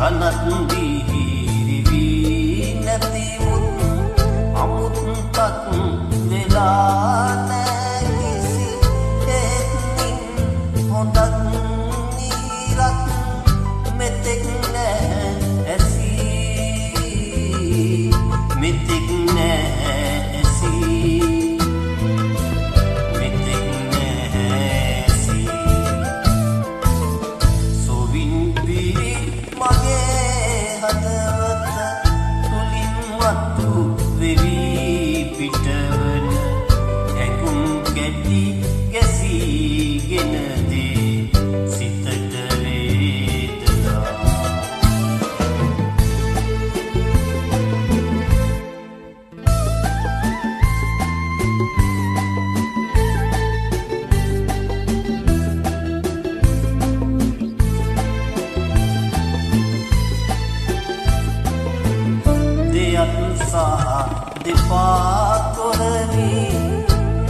කනත් විහිරි වී නැතිමුත් අමුත්තක් වෙලා නෑ කිසි ඒත්නින් හොඳක් නීරක් මෙතෙක් නෑ ඇසී මෙතෙක් නෑ ඇසී මෙතෙක් නෑ ඇසී සොවින් පිරි මගේ හදවත තුලින් වත්තු වෙවි පිටවන ඇඟුම් කැටි ගැසීගෙන දේ සිතට වේදනා දෙයක් සහ දෙපා තොරවි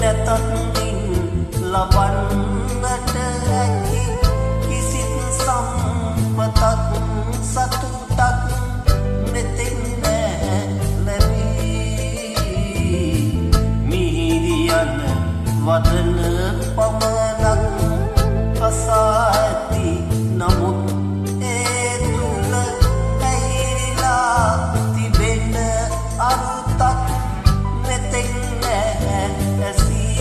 නැතත්ින් ලබන්නට හැකි කිසිත් සම්පතක් සතුටක් මෙතෙක් නෑ ලැබී මිහිරි යන වදන පමණක් අසා ඇති නමුත් ඒ තුල ඇහිරිලා තිබෙන අරුතක් මෙතෙක් නෑ ඇසී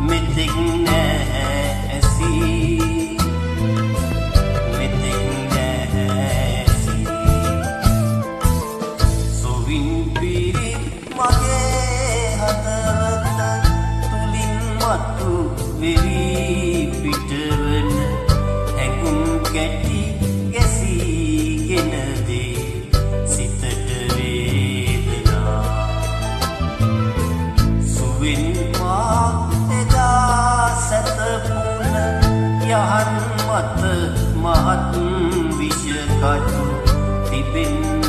මෙතෙක් නෑ ඇසී මෙතෙක් නෑ ඇසී සොවින් පිරි මගේ හදවත තුලින් මතු වෙවි පිටවන ඇඟුම් කැටි ගැසීගෙන දේ සිතට වේදනා සුවින් මා එදා සැතපුන යහන් මත මහත් විෂකටු තිබෙන